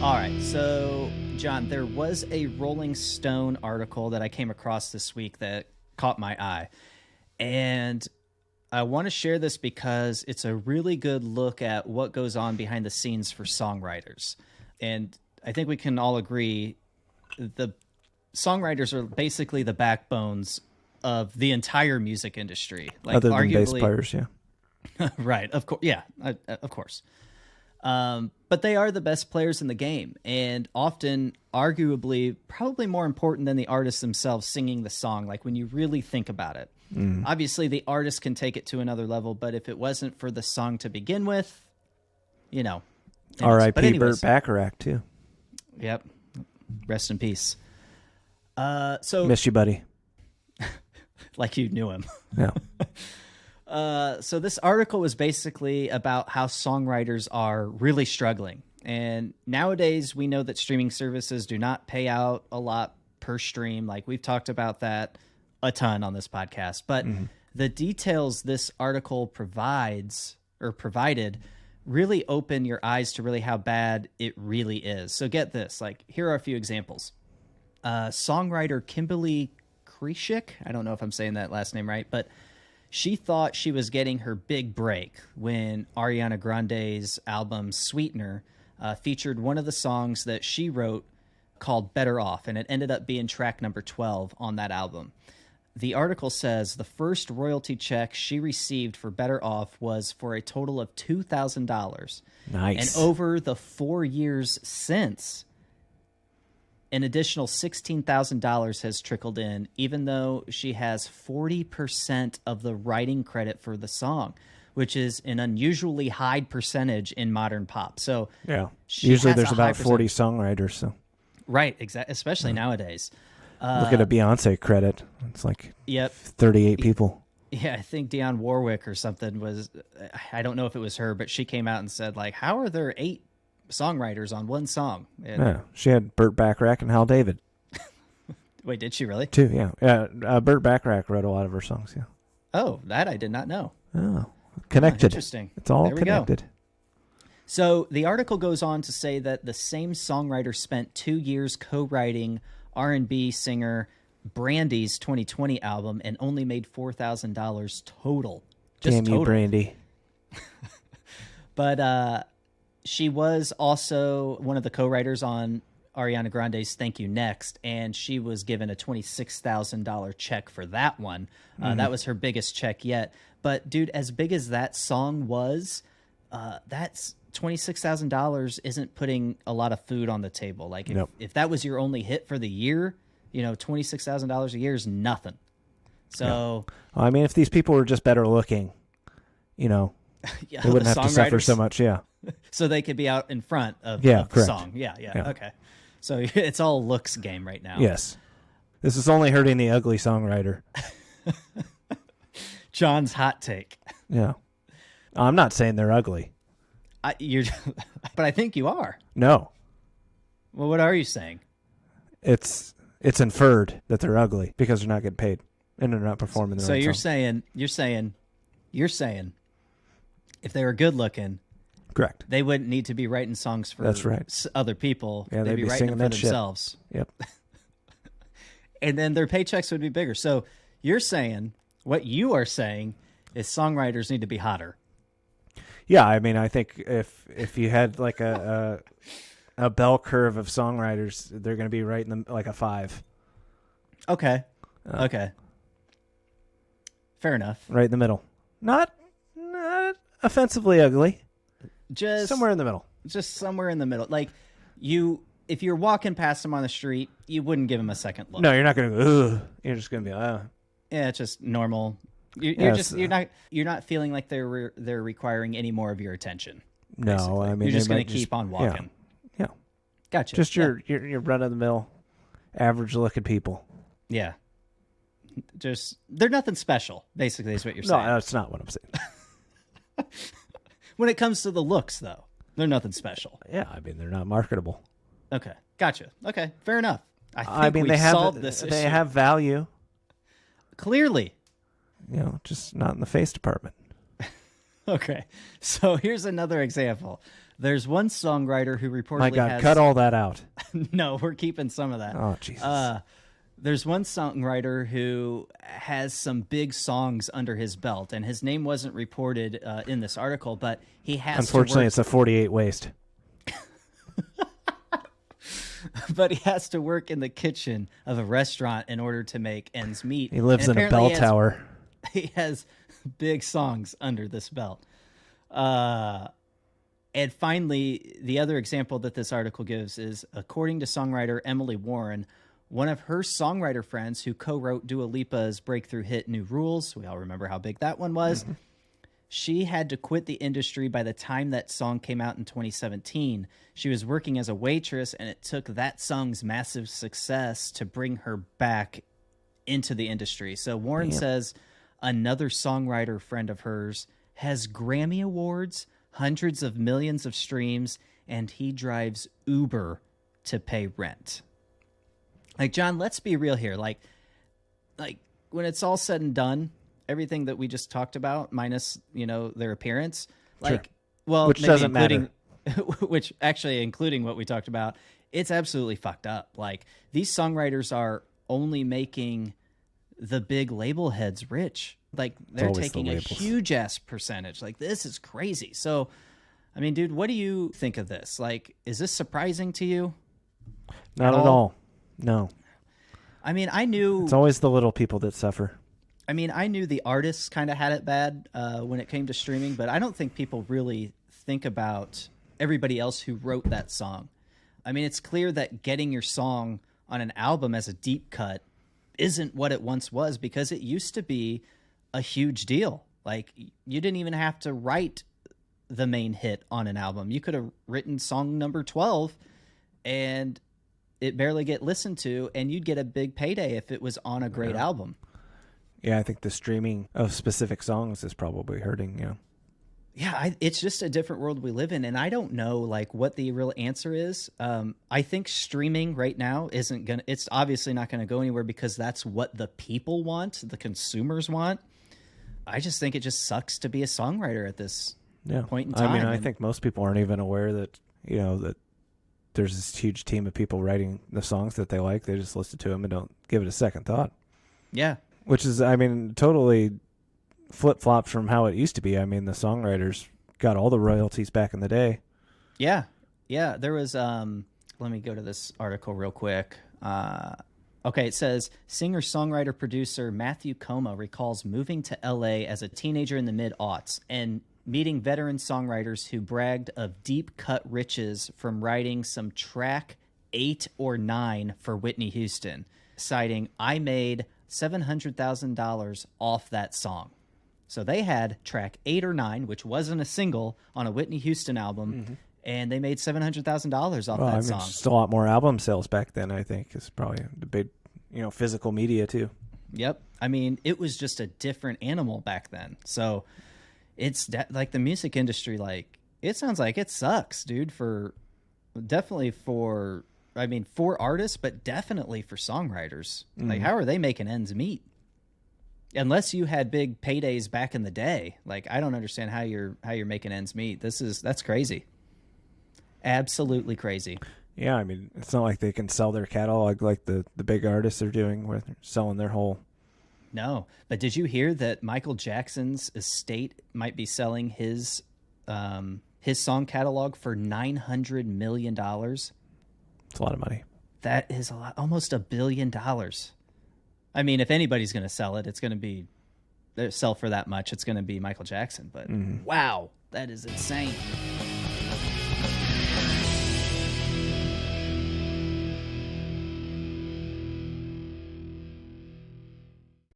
All right, so John, there was a Rolling Stone article that I came across this week that caught my eye. And I want to share this because it's a really good look at what goes on behind the scenes for songwriters. And I think we can all agree the songwriters are basically the backbones of the entire music industry. Like, other than arguably, bass players, yeah. right, of course, yeah, of course. But they are the best players in the game, and often, arguably, probably more important than the artists themselves singing the song. Like, when you really think about it, obviously the artist can take it to another level, but if it wasn't for the song to begin with, you know. R.I.P. Burt Bacharach too. Yep. Rest in peace. So miss you, buddy. Like you knew him. Yeah. So this article was basically about how songwriters are really struggling. And nowadays we know that streaming services do not pay out a lot per stream. Like, we've talked about that a ton on this podcast, but the details this article provided really open your eyes to really how bad it really is. So get this, like, here are a few examples. Songwriter Kimberly Krishik, I don't know if I'm saying that last name right, but she thought she was getting her big break when Ariana Grande's album Sweetener featured one of the songs that she wrote called Better Off, and it ended up being track number 12 on that album. The article says the first royalty check she received for Better Off was for a total of $2,000. Nice. And over the 4 years since, an additional $16,000 has trickled in, even though she has 40% of the writing credit for the song, which is an unusually high percentage in modern pop. So yeah, usually there's about 40 songwriters. So right, exactly, especially nowadays. Look at a Beyonce credit; it's like 38 people. Yeah, I think Dionne Warwick or something was. I don't know if it was her, but she came out and said, like, "How are there 8 songwriters on one song?" And, yeah, she had Burt Bacharach and Hal David. Wait, did she really? 2, yeah. Burt Bacharach wrote a lot of her songs. Yeah. Oh, that I did not know. Oh, connected. Interesting. It's all there we connected. Go. So the article goes on to say that the same songwriter spent 2 years co-writing R&B singer Brandy's 2020 album and only made $4,000 total. Just Damn total. You, Brandy. But she was also one of the co-writers on Ariana Grande's Thank You Next, and she was given a $26,000 check for that one. That was her biggest check yet. But, dude, as big as that song was, that's $26,000 isn't putting a lot of food on the table. Like, if that was your only hit for the year, $26,000 a year is nothing. So, I mean, if these people were just better looking, they wouldn't have to suffer so much. Yeah. So they could be out in front of the song. Yeah. Okay. So it's all looks game right now. Yes. This is only hurting the ugly songwriter. John's hot take. Yeah. I'm not saying they're ugly. But I think you are. No. Well, what are you saying? It's inferred that they're ugly because they're not getting paid and they're not performing their own song. You're saying if they were good looking, correct, they wouldn't need to be writing songs for other people. Yeah, they'd be writing them for themselves. Yep. And then their paychecks would be bigger. So what you are saying is songwriters need to be hotter. Yeah, I mean, I think if you had like a bell curve of songwriters, they're going to be right in the, like a 5. Okay. Okay. Fair enough. Right in the middle. Not offensively ugly. Just somewhere in the middle. Just somewhere in the middle. Like, if you're walking past them on the street, you wouldn't give them a second look. No, you're not going to go, ugh. You're just going to be like, yeah, it's just normal. You're not feeling like they're requiring any more of your attention. No, basically. I mean, you're just going to keep on walking. Yeah. Gotcha. Just your run of the mill, average looking people. Yeah. Just they're nothing special. Basically, is what you're saying. No, that's not what I'm saying. When it comes to the looks, though, they're nothing special. Yeah, I mean, they're not marketable. Okay, gotcha. Okay, fair enough. I think we've solved this issue. They have value. Clearly. Just not in the face department. Okay. So here's another example. There's one songwriter who reportedly My God, has... cut all that out. No, we're keeping some of that. Oh, Jesus. There's one songwriter who has some big songs under his belt, and his name wasn't reported in this article, but he has Unfortunately, it's a 48 waist. But he has to work in the kitchen of a restaurant in order to make ends meet. He lives in a bell tower. He has big songs under this belt. And finally, the other example that this article gives is, according to songwriter Emily Warren, one of her songwriter friends who co-wrote Dua Lipa's breakthrough hit New Rules, we all remember how big that one was, she had to quit the industry by the time that song came out in 2017. She was working as a waitress, and it took that song's massive success to bring her back into the industry. So Warren says another songwriter friend of hers has Grammy Awards, hundreds of millions of streams, and he drives Uber to pay rent. Like, John, let's be real here. Like when it's all said and done, everything that we just talked about, minus, their appearance, like, well, which maybe doesn't matter. Which actually, including what we talked about, it's absolutely fucked up. Like, these songwriters are only making the big label heads rich. Like, they're taking a huge ass percentage. Like, this is crazy. So, I mean, dude, what do you think of this? Like, is this surprising to you? Not at all. No. I mean, I knew... It's always the little people that suffer. I mean, I knew the artists kind of had it bad when it came to streaming, but I don't think people really think about everybody else who wrote that song. I mean, it's clear that getting your song on an album as a deep cut isn't what it once was, because it used to be a huge deal. Like, you didn't even have to write the main hit on an album. You could have written song number 12 and it barely get listened to, and you'd get a big payday if it was on a great album. Yeah, I think the streaming of specific songs is probably hurting, Yeah, it's just a different world we live in, and I don't know like what the real answer is. I think streaming right now it's obviously not gonna go anywhere, because that's what the people want, the consumers want. I just think it just sucks to be a songwriter at this point in time. I mean, I think most people aren't even aware that, that there's this huge team of people writing the songs that they like. They just listen to them and don't give it a second thought. Yeah. Which is, I mean, totally flip-flopped from how it used to be. I mean, the songwriters got all the royalties back in the day. Yeah. Yeah. There was, let me go to this article real quick. Okay, it says, singer-songwriter-producer Matthew Coma recalls moving to L.A. as a teenager in the mid-aughts and meeting veteran songwriters who bragged of deep-cut riches from writing some track 8 or 9 for Whitney Houston, citing, "I made $700,000 off that song." So they had track 8 or 9, which wasn't a single on a Whitney Houston album, and they made $700,000 off that song. Just a lot more album sales back then, I think, is probably the big, physical media too. Yep. I mean, it was just a different animal back then. So it's like the music industry, like, it sounds like it sucks, dude, for artists, but definitely for songwriters. Like, how are they making ends meet? Unless you had big paydays back in the day. Like, I don't understand how you're making ends meet. That's crazy. Absolutely crazy. Yeah, I mean, it's not like they can sell their catalog like the big artists are doing, where they're selling their whole... No, but did you hear that Michael Jackson's estate might be selling his song catalog for $900 million? It's a lot of money. That is a lot, almost $1 billion. I mean, if anybody's going to sell it, it's going to be sell for that much. It's going to be Michael Jackson. But wow, that is insane.